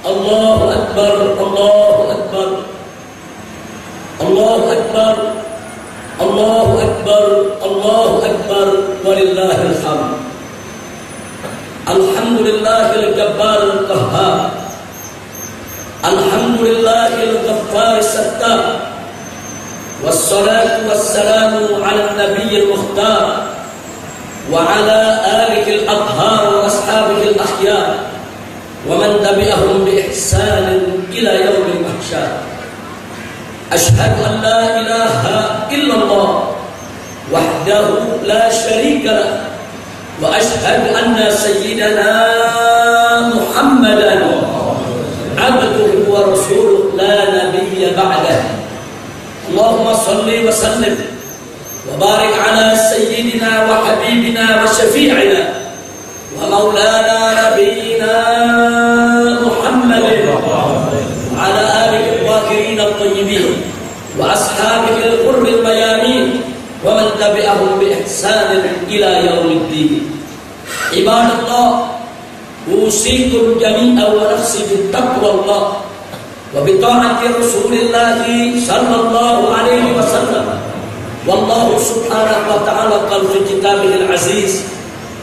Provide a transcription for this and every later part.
Allahu Akbar, Allahu Akbar, Allahu Akbar, Allahu Akbar, Allahu Akbar, walillahil hamd. Alhamdulillahil jabbaril qahhar, alhamdulillahil ghaffaris sattar, wassalatu wassalamu ala nabiyyil mukhtar wa ala alihi al-athhar wa ashabihi al-akhyar wa man tabi'ahum bi ihsanin ila yaumil mahsyar. Ashhadu an la ilaha illallah wahdahu la syarika lah wa ashhadu anna sayyidana Muhammadan abduhu wa rasuluhu la nabiyya ba'dah. Allahumma salli wa sallim wa barik ala sayyidina wa habibina wa syafi'ina wa maulana nabiyyina Muhammadin wa ala alihi al-tahirin at-tayyibin wa ashabihi al-ghurri al-mayamin wa man tabi'ahum bi ihsanin ila yaumiddin. Ibadallah, usikum jami'an wa nafsi bittaqwallah wa bi ta'ati Rasulillah sallallahu alaihi wasallam. Wallahu subhanahu wa ta'ala qala fi kitabihil aziz,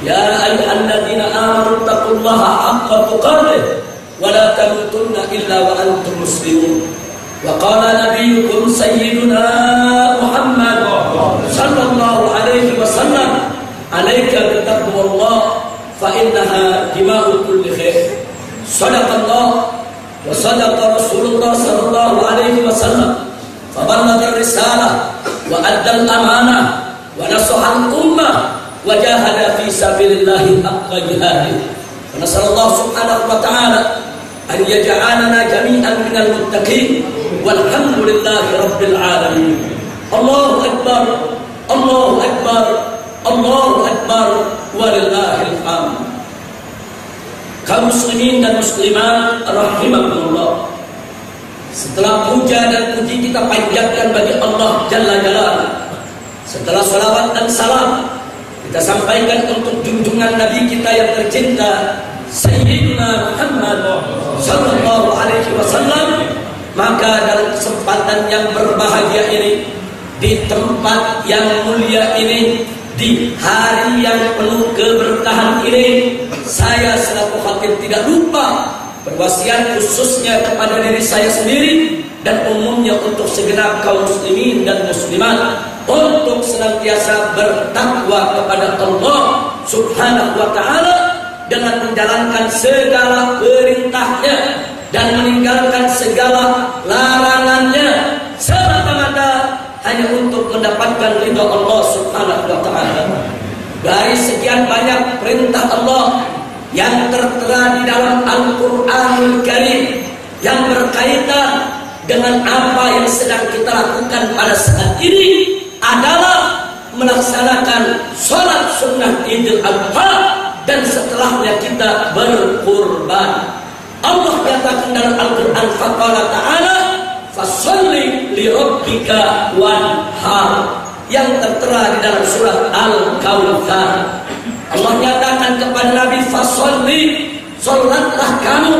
ya ayyuhalladzina amanu taqullaha haqqa tuqatih wa la tamutunna illa wa antum muslimun. Wa qala nabiyyukum sayyiduna Muhammad sallallahu alaihi wasallam, alaika bittaqwallah fa innaha dima'u kulli khair. Sadaqallah wa sadaqa Rasulullah sallallahu alaihi wasallam, fa ballagha risalah wa adda al-amanah wa nasaha al-ummah wa jahada fi sabilillahi haqqa jihadih. Wa nasallallahu subhanahu wa ta'ala an yaj'alana jami'an minal muttaqin walhamdulillahi rabbil alamin. Allahu akbar, Allahu akbar, Allahu akbar, walillahil hamd. Kaum muslimin dan muslimat rahimakumullah, setelah puja dan puji kita panjatkan bagi Allah Jalla Jalaluhu, setelah salawat dan salam kita sampaikan untuk junjungan Nabi kita yang tercinta Sayyidina Muhammad sallallahu alaihi wasallam, maka dalam kesempatan yang berbahagia ini, di tempat yang mulia ini, di hari yang penuh keberkahan ini, saya selaku khatib tidak lupa berwasiat khususnya kepada diri saya sendiri dan umumnya untuk segenap kaum muslimin dan muslimat untuk senantiasa bertakwa kepada Allah subhanahu wa ta'ala dengan menjalankan segala perintahnya dan meninggalkan segala larangannya semata-mata hanya untuk mendapatkan ridha Allah subhanahu wa ta'ala. Dari sekian banyak perintah Allah yang tertera di dalam Al-Quranul Karim yang berkaitan dengan apa yang sedang kita lakukan pada saat ini adalah melaksanakan sholat sunnah Idul Adha dan setelahnya kita berkurban. Allah katakan dalam Al-Quran, faqala ta'ala fasholli li rabbika wanhar, yang tertera di dalam surat Al-Kautsar. Allah nyatakan kepada Nabi, fasholli, sholatlah kamu,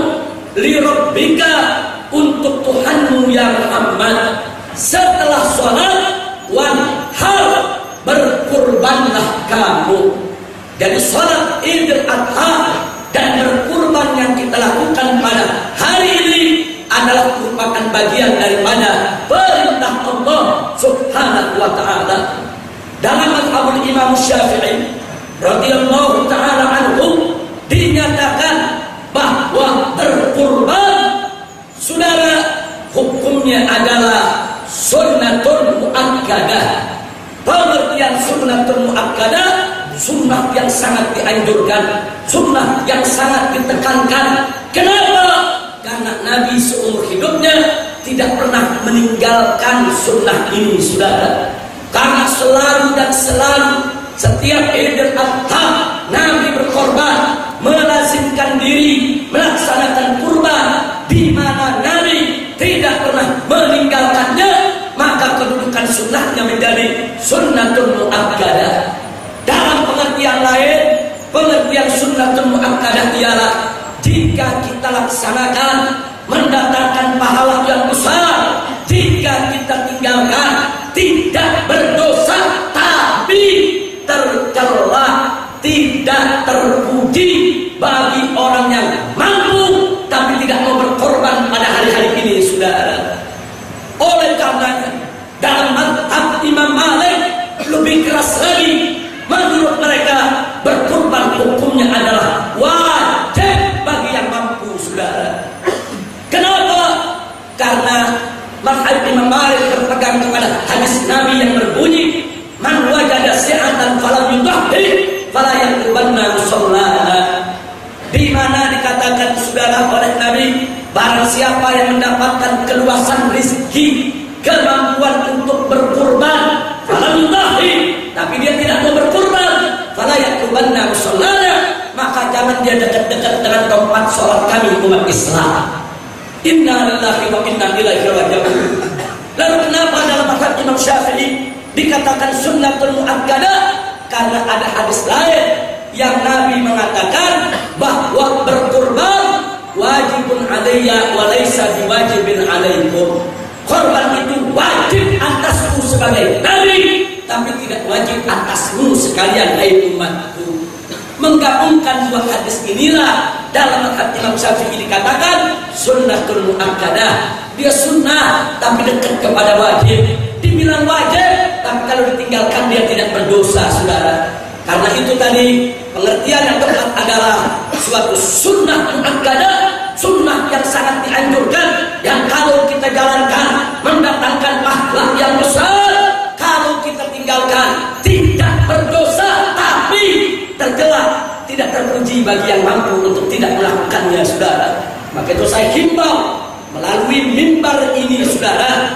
li rabbika, untuk Tuhanmu ya Muhammad. Setelah sholat, wanhar, berkurbanlah kamu. Jadi sholat Idul Adha dan berkurban yang kita lakukan pada hari ini adalah merupakan bagian daripada perintah Allah subhanahu wa ta'ala. Dalam mazhabul Imam Syafi'i radhiyallahu ta'ala anhu dinyatakan bahwa berkurban, saudara, hukumnya adalah sunnatun muakkadah. Pengertian sunnatun muakkadah, sunnah yang sangat dianjurkan, sunnah yang sangat ditekankan. Kenapa? Karena Nabi seumur hidupnya tidak pernah meninggalkan sunnah ini, saudara. Karena selalu dan selalu setiap Idul Adha Nabi berkorban, melazimkan diri melaksanakan kurban, di mana Nabi tidak pernah meninggalkannya, maka kedudukan sunnahnya menjadi sunnatun muakkadah. Dalam pengertian lain, pengertian sunnatun muakkadah ialah jika kita laksanakan mendatangkan pahala yang besar. Jika kita tinggalkan tidak berdosa, tapi tercela, tidak terpuji bagi orang yang mampu tapi tidak mau berkorban pada hari-hari ini, saudara. Oleh karenanya dalam mazhab Imam Malik lebih keras lagi. Menurut mereka berkorban hukumnya adalah wajib bagi yang mampu, saudara. Kenapa? Karena mazhab Imam Malik berpegang kepada hadis Nabi yang berbunyi, man wajada si'atan falam yudahhi fala yaqubanna musallana. Di mana dikatakan, saudara, oleh Nabi, barang siapa yang mendapatkan keluasan rezeki, kemampuan untuk berkurban, falam yudahhi, tapi dia tidak mau berkurban, fala yaqubanna musallana, maka jangan dia dekat-dekat dengan tempat sholat kami umat Islam. Inna lillahi wa inna ilaihi raji'un. Lalu kenapa dalam mazhab Imam Syafi'i dikatakan sunnatul muakkadah? Karena ada hadis lain yang Nabi mengatakan bahwa berkurban wajibun alayya wa laisa biwajibin alaikum. Korban itu wajib atasku sebagai Nabi, tapi tidak wajib atasmu sekalian, hai umatku. Menggabungkan dua hadis inilah dalam mazhab Imam Syafi'i dikatakan sunnatul muakkadah. Dia sunnah tapi dekat kepada wajib. Dibilang wajib tapi kalau ditinggalkan dia tidak berdosa, saudara. Karena itu tadi pengertian yang tepat adalah suatu sunnah muakkadah, sunnah yang sangat dianjurkan, yang kalau kita jalankan mendatangkan pahala yang besar. Kalau kita tinggalkan tidak berdosa tapi tercela, tidak terpuji bagi yang mampu untuk tidak melakukannya, saudara. Maka itu saya himbau melalui mimbar ini, saudara,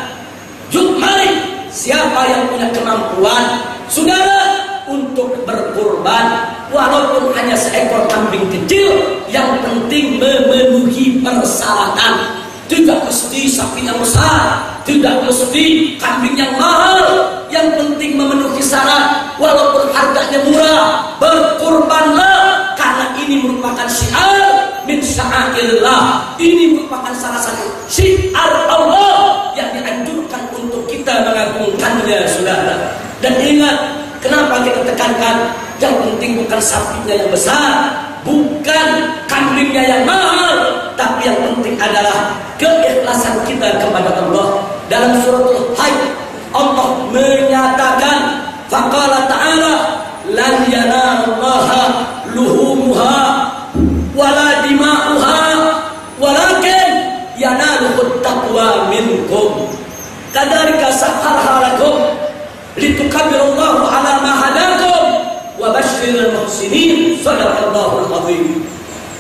yuk mari siapa yang punya kemampuan, saudara, untuk berkurban walaupun hanya seekor kambing kecil, yang penting memenuhi persyaratan. Tidak mesti sapi yang besar, tidak mesti kambing yang mahal, yang penting memenuhi syarat walaupun harganya murah. Berkurbanlah karena ini merupakan syiar min sya'airillah. Ini merupakan salah satu syiar Allah yang dianjurkan untuk kita mengagungkannya, saudara. Dan ingat, kenapa kita tekankan yang penting bukan sapinya yang besar, bukan kambingnya yang mahal, tapi yang penting adalah keikhlasan kita kepada Allah. Dalam suratul Hajj Allah menyatakan, faqala ta'ala lan yanalallaha luhumuha wala dima'uha walakin yanaluhut taqwa minkum kadzalika sakhkharaha lakum litukabbirullaha ala ma hadakum wa basyiril muhsinin. Shadaqallahul azim.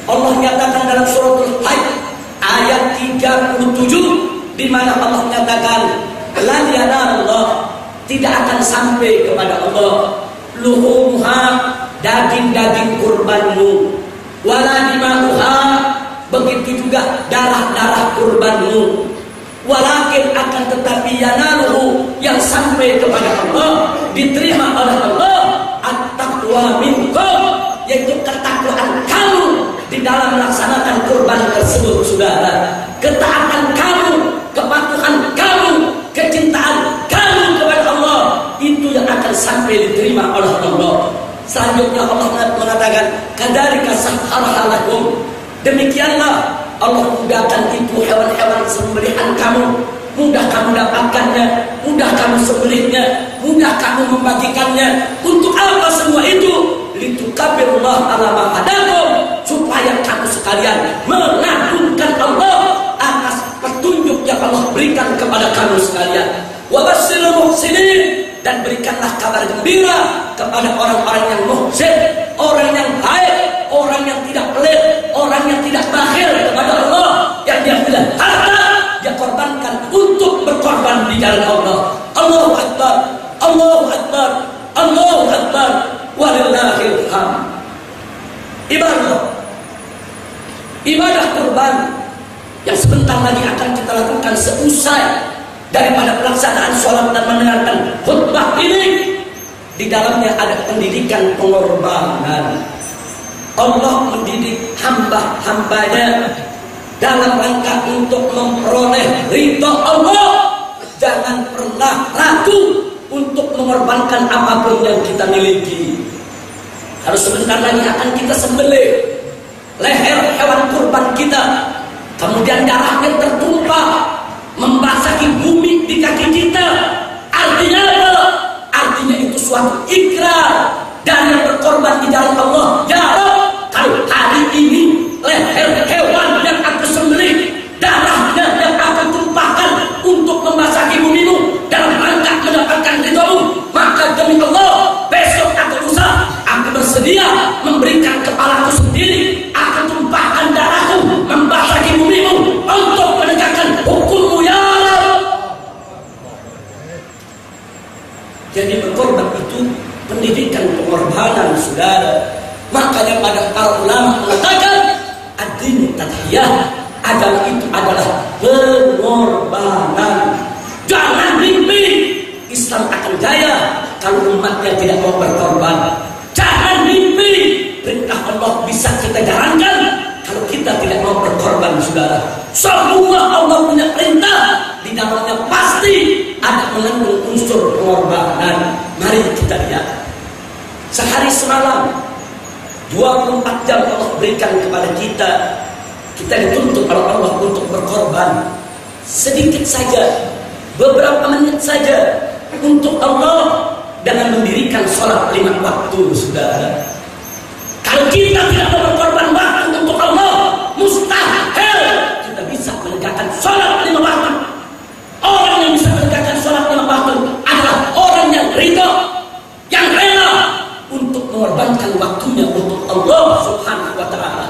Allah nyatakan dalam suratul Hajj ayat 37 di mana Allah nyatakan lan yanallah, tidak akan sampai kepada Allah, luhumha, daging-daging kurbanmu, wala dima'uha, begitu juga darah-darah kurbanmu, walakin akan tetapi yanaluhu, yang sampai kepada Allah, diterima oleh Allah, at-taqwa minkum, yaitu ketakwaan kamu di dalam melaksanakan kurban tersebut, saudara. Ketaatan kamu, kepatuhan kamu, kecintaan kamu kepada Allah, itu yang akan sampai diterima oleh Allah. Selanjutnya Allah mengatakan, kadzalika sakhkharaha lakum, demikianlah Allah mudahkan itu hewan-hewan sembelihan kamu, mudah kamu dapatkannya, mudah kamu sembelihnya, mudah kamu membagikannya. Untuk apa semua itu? Litukabbirullaha ala ma hadakum, supaya kamu sekalian mengagungkan Allah atas petunjuk yang Allah berikan kepada kamu sekalian. Wa basyiril muhsinin, dan berikanlah kabar gembira kepada orang-orang yang muhsin, orang yang baik, orang yang tidak pelit, orang yang tidak bakhil kepada Allah, yang dia punya harta dia korbankan untuk berkorban di jalan Allah. Allahu Akbar, Allahu Akbar, Allahu Akbar, walillahil hamd. Ibadah kurban yang sebentar lagi akan kita lakukan seusai daripada pelaksanaan sholat dan mendengarkan khutbah ini, di dalamnya ada pendidikan pengorbanan. Allah mendidik hamba-hambanya dalam rangka untuk memperoleh ridha Allah. Jangan pernah ragu untuk mengorbankan apapun yang kita miliki. Harus sebentar lagi akan kita sembelih leher hewan kurban kita, kemudian darahnya tertumpah membasahi bumi di kaki kita. Artinya apa? Artinya itu suatu ikrar dan yang berkorban di jalan Allah. Ya Rabb, kalau hari ini leher hewan yang aku sembelih, darahnya yang aku tumpahkan untuk membasahi bumimu dalam rangka mendapatkan ridhamu, maka demi Allah besok atau lusa aku bersedia memberikan kepalaku sendiri, aku tumpahkan darahku membasahi bumimu untuk menegakkan hukummu ya Rabb. Jadi berkorban itu pendidikan pengorbanan, saudara. Makanya pada para ulama mengatakan ad-din tadhiyah, agama itu adalah pengorbanan. Jangan mimpi Islam akan jaya kalau umatnya tidak mau berkorban. Jangan mimpi perintah Allah bisa kita jalankan kalau kita tidak mau berkorban, saudara. Semua Allah punya perintah, di dalamnya pasti ada mengandung unsur pengorbanan. Mari kita lihat. Sehari semalam 24 jam Allah berikan kepada kita. Kita dituntut oleh Allah untuk berkorban. Sedikit saja, beberapa menit saja untuk Allah dengan mendirikan sholat 5 waktu, saudara. Kalau kita tidak mau berkorban waktu untuk Allah, mustahil kita bisa menegakkan sholat 5 waktu. Orang yang bisa menegakkan sholat 5 waktu adalah orang yang ridha, yang rela untuk mengorbankan waktunya untuk Allah Subhanahu wa ta'ala.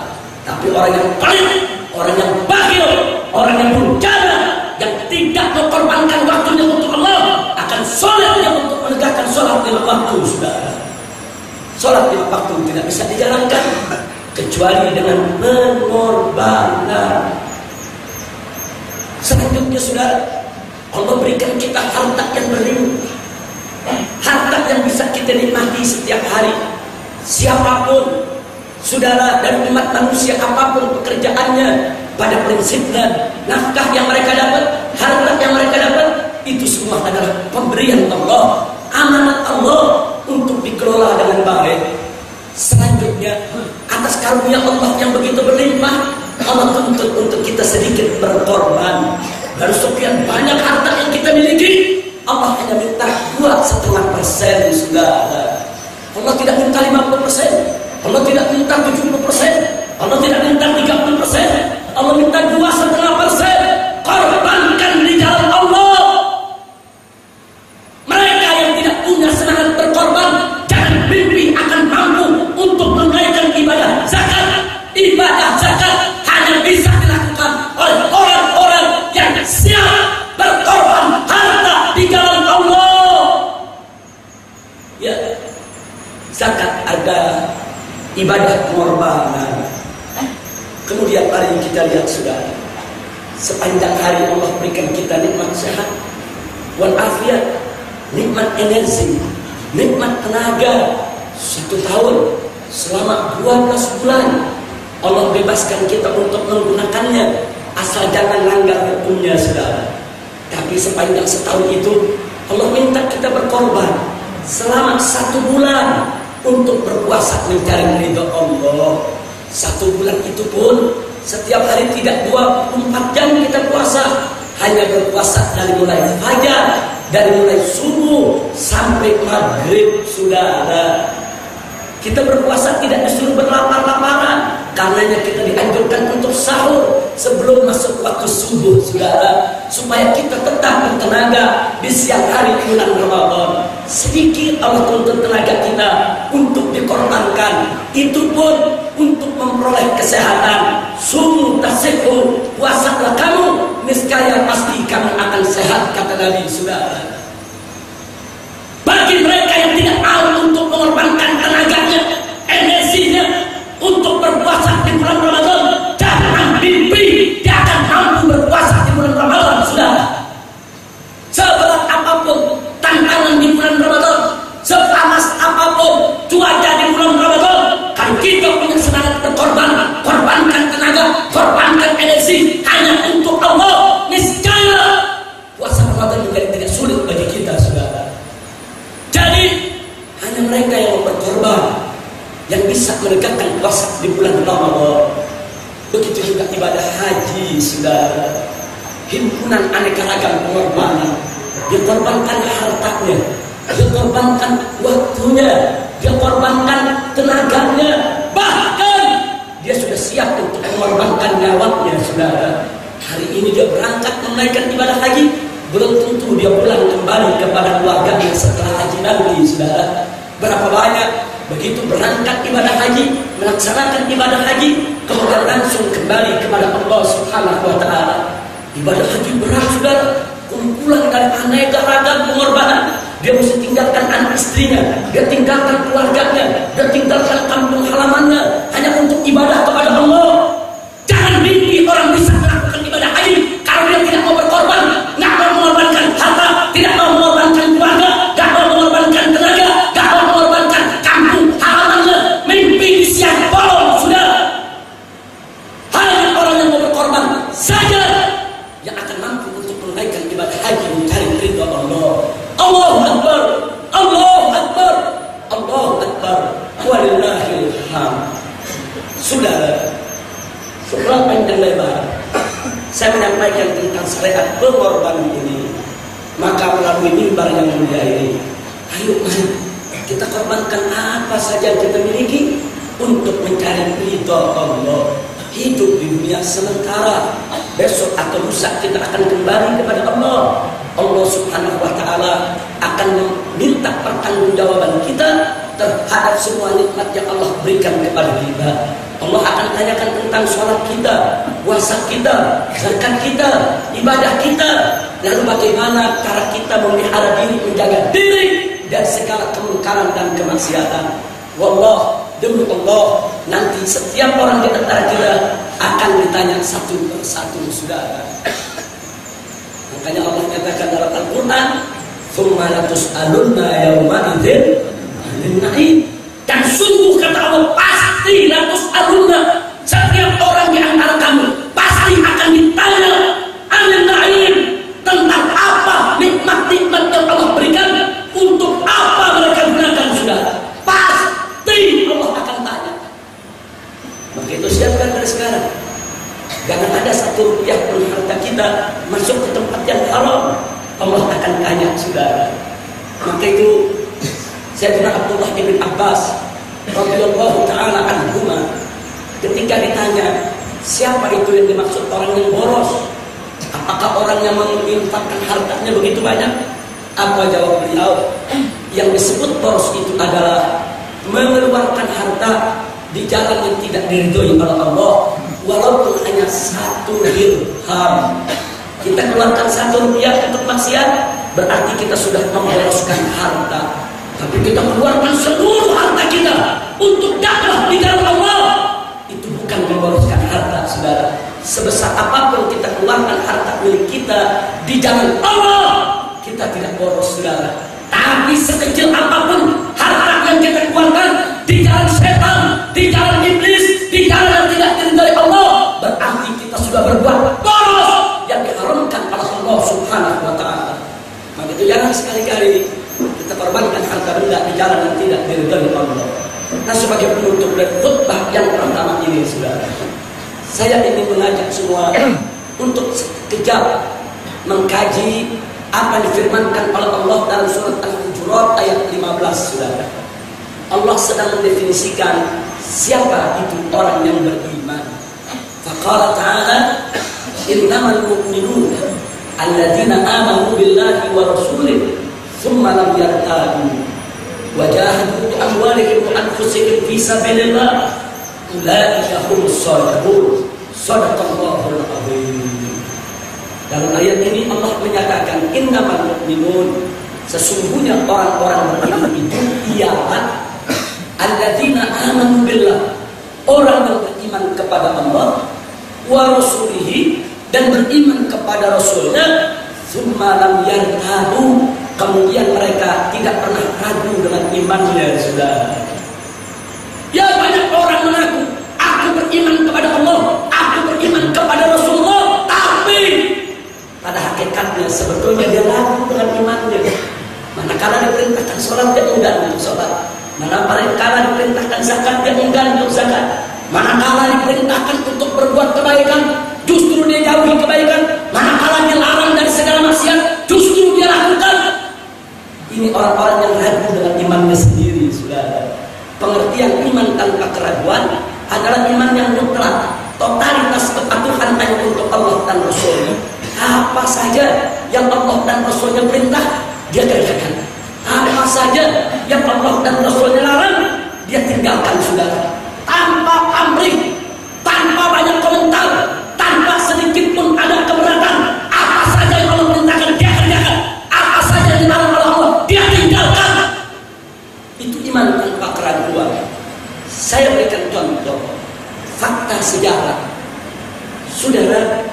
Tapi orang yang pelit, orang yang bakhil, orang yang durjana, yang tidak mengorbankan waktunya untuk Allah, akan sholatnya untuk menegakkan sholat 5 waktu, saudara. Sholat 5 waktu tidak bisa dijalankan kecuali dengan pengorbanan. Selanjutnya, saudara, Allah berikan kita harta yang berlimpah, harta yang bisa kita nikmati setiap hari. Siapapun, saudara, dari umat manusia apapun pekerjaannya, pada prinsipnya nafkah yang mereka dapat, harta yang mereka dapat, itu semua adalah pemberian Allah, amanat Allah untuk dikelola dengan baik. Selanjutnya, atas karunia Allah yang begitu berlimpah, Allah tuntut untuk kita sedikit berkorban. Dari sekian banyak harta yang kita miliki, Allah hanya minta 2,5%, saudara. Allah tidak minta 50%, Allah tidak minta 70%, Allah tidak minta 30%, Allah minta 2,5%. Korbankan di jalan Allah. Mereka yang tidak punya semangat berkorban, jangan mimpi akan mampu untuk menunaikan ibadah zakat. Ibadah zakat hanya bisa dilakukan oleh orang-orang yang siap berkorban harta di jalan Allah. Ya, zakat ada ibadah pengorbanan. Kemudian mari kita lihat, saudara, sepanjang hari Allah berikan kita nikmat sehat wal afiat, nikmat energi, nikmat tenaga. 1 tahun selama 12 bulan Allah bebaskan kita untuk menggunakannya, asal jangan langgar hukumnya, saudara. Tapi sepanjang setahun itu Allah minta kita berkorban selama 1 bulan untuk berpuasa mencari ridha Allah. 1 bulan itu pun setiap hari tidak 24 jam kita puasa, hanya berpuasa dari mulai fajar, dari mulai subuh sampai maghrib, saudara. Kita berpuasa tidak disuruh berlapar-laparan, karenanya kita dianjurkan untuk sahur sebelum masuk waktu subuh, saudara, supaya kita tetap bertenaga di siang hari bulan Ramadan. Sedikit Allah tuntut tenaga kita untuk dikorbankan, itu pun untuk memperoleh kesehatan. Sumu tasihu, puasalah kamu, niscaya pasti kamu akan sehat, kata Nabi, saudara. Bagi mereka yang tidak mau untuk mengorbankan tenaganya, energinya untuk berpuasa di bulan Ramadan, jangan mimpi dia akan mampu berpuasa di bulan Ramadan, saudara. Seberat apapun tantangan di bulan Ramadan, sepanas apapun cuaca di bulan Ramadan, kalau kita punya semangat saudara. Himpunan aneka ragam pengorbanan. Dia korbankan hartanya, dia korbankan waktunya, dia korbankan tenaganya, bahkan dia sudah siap untuk mengorbankan nyawanya, saudara. Hari ini dia berangkat menunaikan ibadah haji, belum tentu dia pulang kembali kepada keluarganya setelah haji nanti, saudara. Berapa banyak begitu berangkat ibadah haji, melaksanakan ibadah haji, kemudian langsung kembali kepada Allah Subhanahu wa Ta'ala. Ibadah haji berat, saudara, kumpulan dari aneka ragam pengorbanan. Dia mesti tinggalkan anak istrinya, dia tinggalkan keluarganya, dia tinggalkan kampung halamannya hanya untuk ibadah kepada Allah. Jangan mimpi orang bisa melakukan ibadah haji kalau dia tidak mau berkorban, nggak mau mengorbankan harta, tidak mau mengorbankan keluarga, nggak mau mengorbankan tenaga, nggak mau mengorbankan kampung halamannya. Mimpi di siang bolong, sudah. Hanya orang yang mau berkorban saja yang akan mampu untuk menunaikan ibadah haji mencari ridha Allah. Allahu Akbar, Allahu Akbar, Allahu Akbar, walillahil hamd. Saudara, setelah panjang lebar saya menyampaikan tentang syariat pengorbanan ini, maka melalui mimbar yang mulia ini, ayo mari kita korbankan apa saja yang kita miliki untuk mencari ridha Allah. Hidup di dunia sementara, besok atau lusa kita akan kembali kepada Allah. Allah Subhanahu wa Ta'ala akan meminta pertanggungjawaban kita terhadap semua nikmat yang Allah berikan kepada kita. Allah akan tanyakan tentang sholat kita, puasa kita, zakat kita, ibadah kita. Lalu bagaimana cara kita memelihara diri, menjaga diri dari segala kemungkaran dan kemaksiatan. Wallah, demi Allah, nanti setiap orang di antara kita akan ditanya satu persatu, saudara. Makanya Allah katakan dalam Al-Quran, "Tsumma latus'alunna yawma idzin 'anil na'im." Dan sungguh kata Allah, pasti latus'alunna, setiap orang di antara kamu pasti akan ditanya 'anil na'im, tentang apa nikmat-nikmat yang Allah berikan, untuk apa mereka gunakan, saudara. Pasti Allah akan tanya. Maka itu siapkan dari sekarang. Jangan ada satu rupiah pun harta kita masuk ke tempat yang haram. Allah akan tanya, saudara. Maka itu Sayyidina Abdullah bin Abbas radhiyallahu ta'ala anhuma ketika ditanya siapa itu yang dimaksud orang yang boros, apakah orang yang menginfakkan hartanya begitu banyak? Apa jawab beliau? Yang disebut boros itu adalah mengeluarkan harta di jalan yang tidak diridhoi oleh Allah, walaupun hanya 1 dirham. Kita keluarkan 1 rupiah untuk maksiat, berarti kita sudah memboroskan harta. Tapi kita keluarkan seluruh harta kita untuk dakwah di jalan Allah, itu bukan memboroskan harta, saudara. Sebesar apapun kita keluarkan harta milik kita di jalan Allah, kita tidak boros, saudara. Tapi sekecil apapun harta yang kita keluarkan di jalan setan, di jalan iblis, di jalan yang tidak diridhai Allah, berarti kita sudah berbuat boros yang diharamkan oleh Allah Subhanahu wa Ta'ala. Maka itu jangan sekali-kali kita korbankan harta benda di jalan yang tidak diridhai Allah. Nah, sebagai penutup dari khutbah yang pertama ini, saudara, saya ingin mengajak semua untuk sekejap mengkaji apa yang difirmankan oleh Allah dalam surat Al-Hujurat ayat 15, saudara. Allah sedang mendefinisikan siapa itu orang yang beriman. Faqala ta'ala, innamal mu'minun alladzina amanu billahi wa rasulih thumma lam yartabu wa jahadu bi amwalihim wa anfusihim fi sabilillah ulaika humus shadiqun. Shadaqallahul azim. Dalam ayat ini Allah menyatakan innamal mu'minun, sesungguhnya orang-orang beriman itu ialah alladzina amanu billah, orang yang beriman kepada Allah, wa rasulihi, dan beriman kepada Rasulnya, tsumma lam yartabu, kemudian mereka tidak pernah ragu dengan imannya, saudara. Ya, banyak orang mengaku aku beriman kepada Allah, aku beriman kepada Rasulullah, tapi pada hakikatnya sebetulnya dia ragu dengan imannya. Manakala diperintahkan sholat dia enggan untuk sholat, manakala diperintahkan zakat dia enggan untuk zakat, manakala diperintahkan untuk berbuat kebaikan justru dia Apa saja yang Allah dan Rasulnya perintah, dia kerjakan. Apa saja yang Allah dan Rasulnya larang, dia tinggalkan, saudara. Tanpa pamrih, tanpa banyak komentar, tanpa sedikit pun ada keberatan. Apa saja yang Allah perintahkan, dia kerjakan. Apa saja yang dilarang oleh Allah, dia tinggalkan. Itu iman tanpa keraguan. Saya berikan contoh fakta sejarah. Saudara,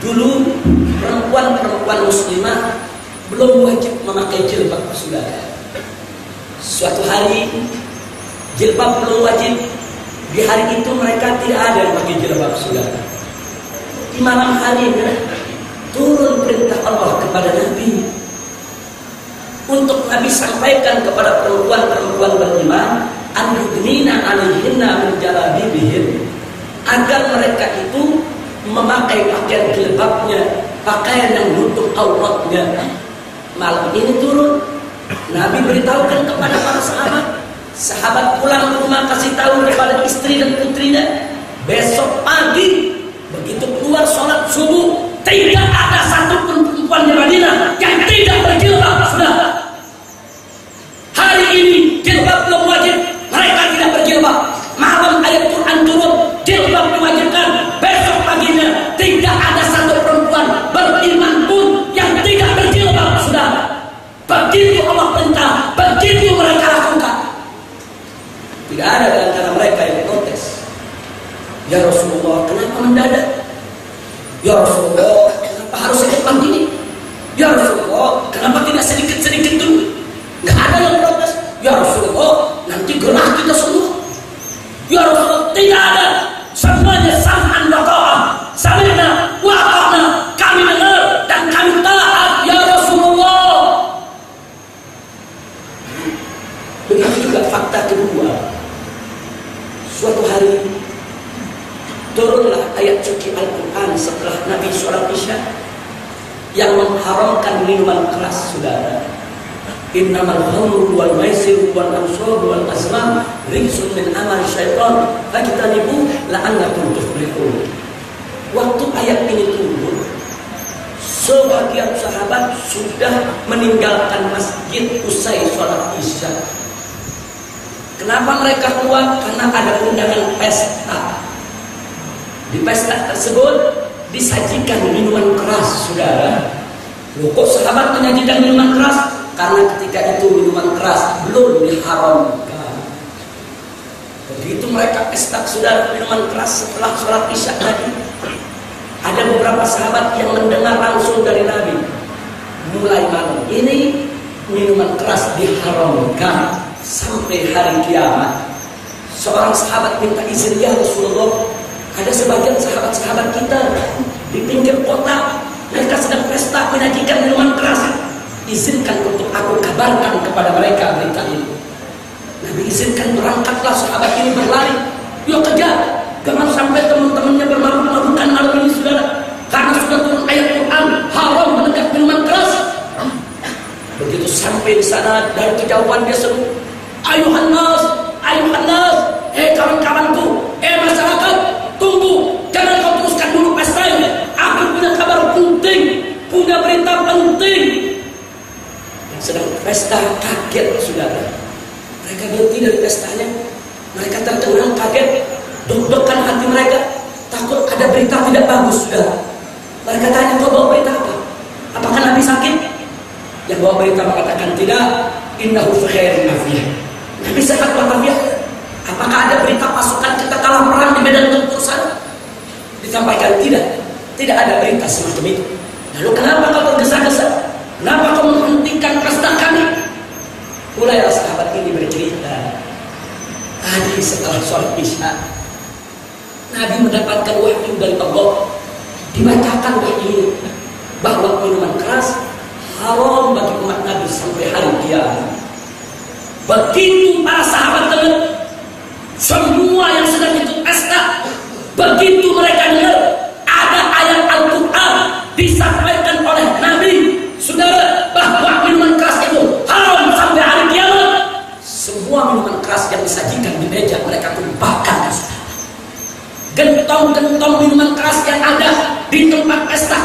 dulu perempuan muslimah belum wajib memakai jilbab, saudara. Suatu hari jilbab belum wajib. Di hari itu mereka tidak ada yang pakai jilbab, saudara. Di malam harinya turun perintah Allah kepada Nabi untuk Nabi sampaikan kepada perempuan-perempuan beriman, an-yudnina 'alaihinna min jalabibihim, agar mereka itu memakai pakaian jilbabnya, pakaian yang menutup auratnya. Malam ini turun, Nabi beritahukan kepada para sahabat. Sahabat pulang ke rumah kasih tahu kepada istri dan putrinya. Besok pagi begitu keluar sholat subuh, tidak ada satupun perempuan di Madinah yang tidak berjilbab, saudara. Hari ini jilbab belum wajib, mereka tidak berjilbab. Malam ayat Quran turun, jilbab diwajibkan. Besok paginya tidak ada satu perempuan beriman pun yang tidak berjilbab, saudara. Begitu Allah perintah, begitu mereka lakukan. Tidak ada di antara mereka yang protes. Ya Rasulullah, kenapa mendadak? Ya Rasulullah, kenapa harus secepat ini? Ya Rasulullah, kenapa tidak sedikit-sedikit dulu? Nggak ada yang protes. Ya Rasulullah, nanti gerah kita semua. Ya Rasulullah, tidak ada. Semuanya sam'an wa ta'ah. Sami'na wa ata'na. Kami dengar dan kami taat, ya Rasulullah. Begitu juga fakta kedua. Suatu hari turunlah ayat suci Al-Quran setelah Nabi sholat Isya yang mengharamkan minuman keras, saudara. Innamal khamru wal maisir wal ansab wal azlam rijsun min amali syaitan fajtanibu la'allakum tuflihun. Waktu ayat ini turun, sebagian sahabat sudah meninggalkan masjid usai sholat Isya. Kenapa mereka keluar? Karena ada undangan pesta. Di pesta tersebut disajikan minuman keras, saudara. Loh, kok sahabat menyajikan minuman keras? Karena ketika itu minuman keras belum diharamkan. Begitu mereka pesta, saudara, minuman keras setelah sholat Isya tadi, ada beberapa sahabat yang mendengar langsung dari Nabi, mulai malam ini minuman keras diharamkan sampai hari kiamat. Seorang sahabat minta izin, ya Rasulullah, ada sebagian sahabat-sahabat kita di pinggir kota, mereka sedang pesta menyajikan minuman keras. Izinkan untuk aku kabarkan kepada mereka berita ini. Nabi izinkan, berangkatlah sahabat ini berlari. Yuk kejar, jangan sampai teman-temannya bermabuk-mabukan malam ini, saudara. Karena sudah turun ayat Quran, haram menegak minuman keras. Begitu sampai di sana, dari kejauhan dia seru, ayuhan nas, kawan-kawanku, masyarakat, tunggu, jangan kau teruskan dulu pesta ini. Aku punya kabar penting, punya berita penting. Sedang pesta kaget, saudara. Mereka berhenti dari pestanya. Mereka tercengang kaget, deg-degan hati mereka, takut ada berita tidak bagus, saudara. Mereka tanya, kau bawa berita apa? Apakah Nabi sakit? Yang bawa berita mengatakan, tidak. Innahu fi khairin afiyah. Nabi sehat walafiat. Apakah ada berita pasukan kita kalah perang di medan tempur sana? Disampaikan, tidak. Tidak ada berita semacam itu. Lalu kenapa kau tergesa-gesa? Kenapa kau menghentikan pesta kami? Mulailah sahabat ini bercerita. Tadi setelah sholat Isya, Nabi mendapatkan wahyu dari Allah. Dibacakan wahyu ini bahwa minuman keras haram bagi umat Nabi sampai hari kiamat. Begitu para sahabat dengar, semua yang sedang ikut pesta, begitu mereka dengar ada ayat Al-Quran disampaikan oleh Nabi, saudara, bahwa minuman keras itu haram sampai hari kiamat. Semua minuman keras yang disajikan di meja mereka tumpahkan. Gentong-gentong minuman keras yang ada di tempat pesta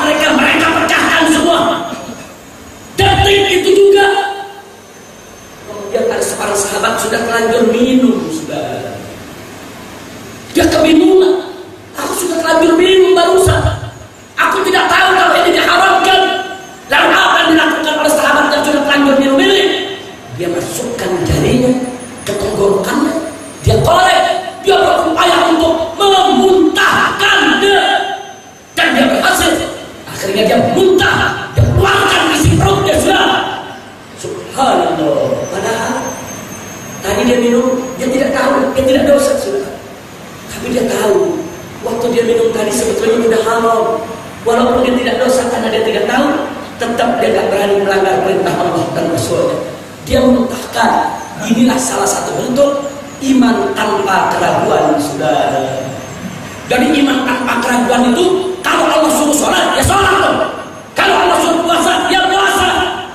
sehingga dia muntah, dia keluarkan isi perutnya sudah. Subhanallah. Padahal tadi dia minum, dia tidak tahu, dia tidak dosa sudah. Tapi dia tahu waktu dia minum tadi sebetulnya sudah haram. Walaupun dia tidak dosa karena dia tidak tahu, tetap dia tidak berani melanggar perintah Allah dan Rasulnya. Dia memuntahkan. Inilah salah satu bentuk iman tanpa keraguan, saudara. Jadi iman tanpa keraguan itu, kalau Allah suruh sholat, ya sholat. Kalau Allah suruh puasa, ya puasa.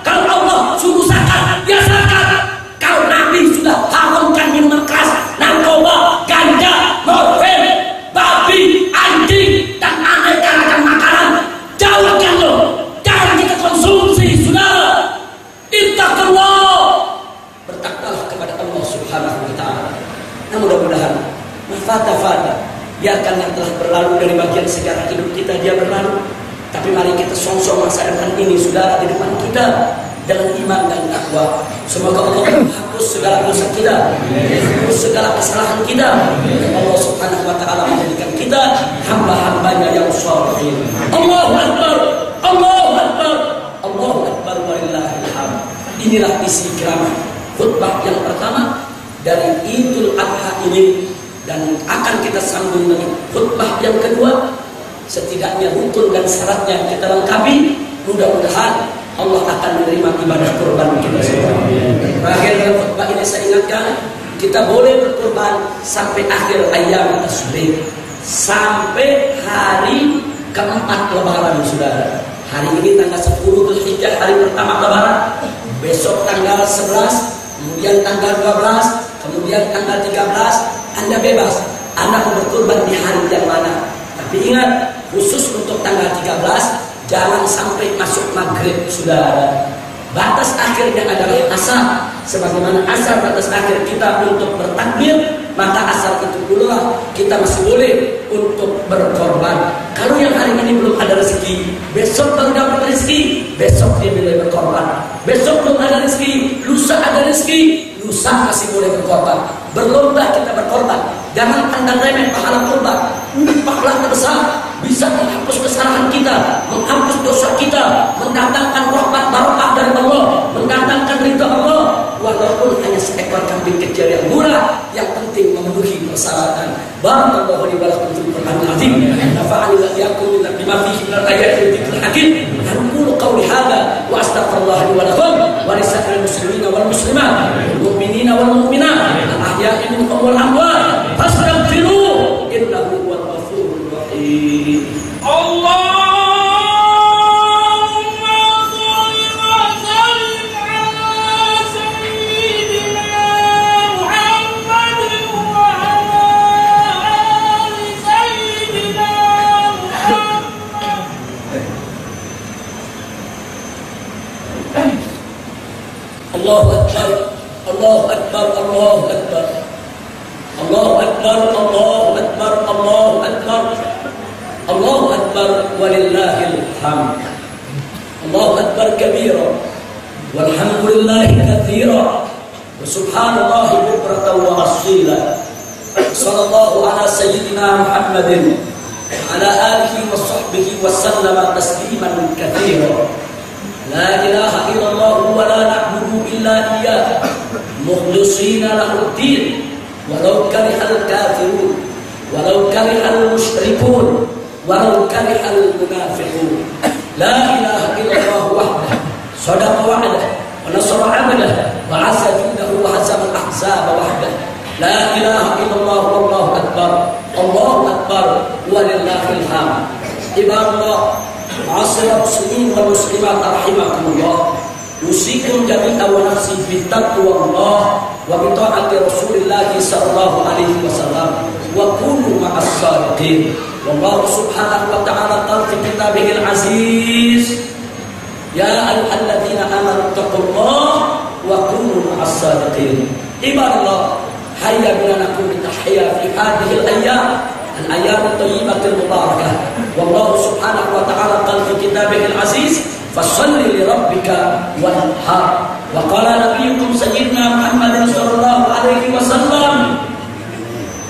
Kalau Allah suruh zakat, ya zakat. Kalau Nabi sudah haramkan minuman keras, narkoba, ganja, morfin, babi, anjing, dan aneka ragam makanan, jauhkan lo. Jangan kita konsumsi, saudara. Ittaqullah. Bertakwalah kepada Allah Subhanahu wa ta'ala. Nah, mudah-mudahan mafata-fata biarkan yang telah berlalu dari bagian sejarah hidup kita, dia berlalu. Tapi mari kita songsong masa depan ini, saudara, di depan kita dengan iman dan takwa. Semoga Allah menghapus segala dosa kita, menghapus segala kesalahan kita. Allah Subhanahu wa ta'ala menjadikan kita hamba-hambanya yang shalih. Allahu Akbar, Allahu Akbar, Allahu Akbar, walillahil hamd. Inilah isi ceramah khutbah yang pertama dari Idul Adha ini, dan akan kita sambung dengan khutbah yang kedua. Setidaknya rukun dan syaratnya kita lengkapi. Mudah-mudahan Allah akan menerima ibadah kurban kita semua. Terakhir dalam khutbah ini saya ingatkan, kita boleh berkurban sampai akhir ayam tasbih, sampai hari keempat Lebaran, saudara. Hari ini tanggal 10 Dzulhijjah, hari pertama Lebaran. Besok tanggal 11, kemudian tanggal 12, kemudian tanggal 13, Anda bebas. Anda mau berkurban di hari yang mana. Tapi ingat, khusus untuk tanggal 13, jangan sampai masuk maghrib, saudara. Batas akhirnya adalah asar. Sebagaimana asar batas akhir kita untuk bertakbir, maka asar itu pula kita masih boleh untuk berkorban. Kalau yang hari ini belum ada rezeki, besok baru dapat rezeki, besok dia boleh berkorban. Besok belum ada rezeki, lusa ada rezeki, lusa masih boleh berkorban. Berlomba kita berkorban. Jangan pandang remeh pahala korban. Pahalanya besar, bisa menghapus kesalahan kita, menghapus dosa kita, mendatangkan rahmat barokah dari Allah, mendatangkan ridha Allah. Walaupun hanya seekor kambing kecil yang murah, yang penting memenuhi persyaratan. Barakallahu li wa lakum fil Qur'anil azim. Nafa'ani wa iyyakum bima fihi minal ayati wa dzikril hakim. Aqulu qawli hadza wa astaghfirullah li wa lakum wa lisa'iril muslimina wal muslimat wal mu'minina wal mu'minat al ahya'i minhum wal amwat. Fastaghfiruhu innahu huwal ghafurur rahim. Allah Allahu Akbar, Allahu Akbar, Allahu Akbar, Allahu Akbar, Allahu Akbar, Allahu Akbar, Allahu Akbar, walillahil hamd. Allahu Akbar kabira, walhamdulillahi katsira, wa subhanallahi bukratan wa asila. Sallallahu ala sayyidina Muhammadin ala alihi wa sahbihi wa sallama tasliman katsira. La ilaha illallah wa la na'budu illa iyyah mukhlishina lahu-d-din walau karihal kafirun walau karihal musyrikun walau karihal munafiqun. La ilaha illallah wahdahu sadaqa wa'dah wa nasara 'abdah wa 'azza jundahu wa hazama al-ahzaba wahdahu. La ilaha illallah wallahu akbar, Allahu akbar, walillahil hamd. Ibadallah, ma'asyiral muslimin wal muslimat rahimakumullah, usikum jami'an wa nafsi bi taqwallah wa bi ta'ati Rasulillah sallallahu alaihi wasallam wa kunu ma'as sadiqin. Wallahu subhanahu wa ta'ala qala fi kitabihil aziz, ya ayyuhalladzina amanu taqullaha wa kunu ma'as sadiqin. Ibadallah, hayya bina nakum bitahiyya fi hadhihi al-ayyam al-ayyam at-tayyibatil mubarakah. Wallahu subhanahu wa ta'ala qala fi kitabihil aziz, fasalli li rabbika wanhar. Wa qala nabiyyukum sayyidina Muhammadin sallallahu alaihi wasallam,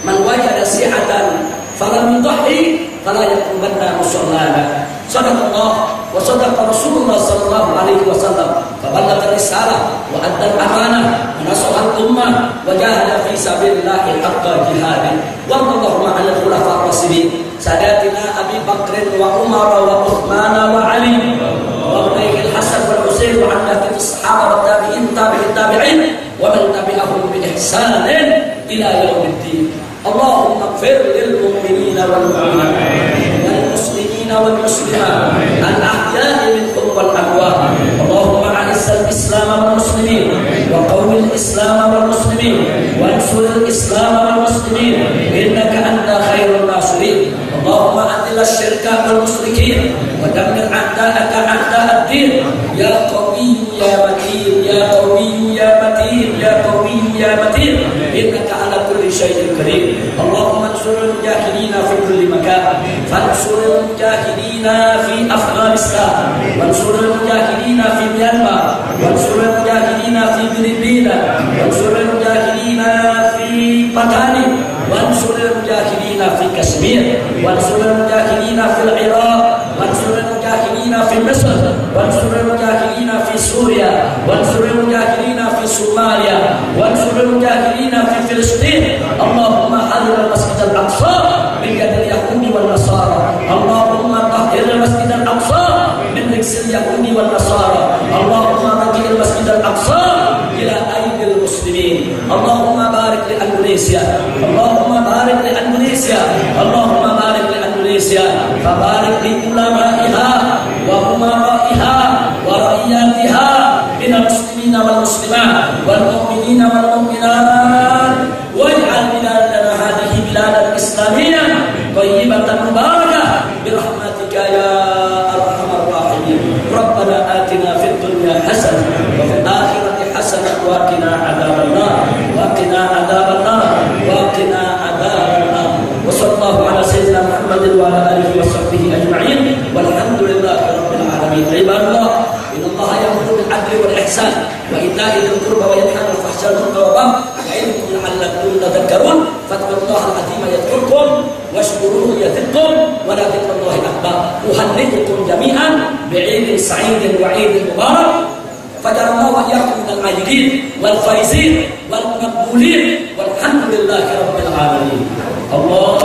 man wajada si'atan falam yudhi fala yaqubanna musallana. صدق الله وصدق رسول الله صلى الله عليه وسلم فبلغ الرسالة وأدى الأمانة ونصح الأمة وجاهد في سبيل الله حق جهاده وارض اللهم عن الخلفاء الراشدين ساداتنا أبي بكر وعمر وعثمان وعلي وابنيه الحسن والحسين وعن بقية الصحابة والتابعين التابعين ومن تبعهم بإحسان إلى يوم الدين. اللهم اغفر للمؤمنين والمؤمنات والمسلمين والمسلمات الأحياء منهم والأموات. اللهم أعز الإسلام والمسلمين وقوي الإسلام والمسلمين وانصر الإسلام والمسلمين إنك أنت خير الناصرين. اللهم أذل الشرك والمشركين ودمر أعداءك أعداء الدين يا قوي يا متين يا قوي يا متين يا قوي يا متين إنك على كل شيء قدير. اللهم انصر المجاهدين في كل مكان فانصر المجاهدين في أفغانستان وانصر المجاهدين في ميانمار وانصر المجاهدين في فلبين وانصر المجاهدين في باتاني وانصر المجاهدين في كشمير وانصر المجاهدين في العراق وانصر المجاهدين في مصر وانصر المجاهدين في سوريا وانصر المجاهدين في صوماليا وانصر المجاهدين في فلسطين. اللهم حرر المسجد الأقصى من يد اليهود والنصارى. اللهم طهر المسجد الأقصى من رجس اليهود والنصارى. اللهم رجع المسجد الأقصى إلى أيدي المسلمين. اللهم بارك لأندونيسيا اللهم بارك لأندونيسيا اللهم بارك لأندونيسيا فبارك لعلمائها وأمرائها ورعياتها من المسلمين والمسلمات والمؤمنين والمؤمنات واجعل بلادنا هذه بلادا إسلامية طيبة مباركة برحمتك يا أرحم الراحمين. ربنا آتنا في الدنيا حسنة وفي الآخرة حسنة وقنا عذاب النار وقنا عذاب النار وقنا عذاب النار. وصلى الله على سيدنا محمد وعلى آله وصحبه أجمعين والحمد لله رب العالمين. عباد الله إن الله يأمر بالعدل والإحسان وإيتاء ذي القربى وينهى عن الفحشاء والمنكر والبغي يعظكم لعلكم تذكرون. فاذكروا الله العظيم يذكركم واشكروه يزدكم ولذكر الله أكبر. أهنئكم جميعا بعيد سعيد وعيد مبارك فجعل الله وإياكم من العاجلين والفائزين والمقبولين والحمد لله رب العالمين. الله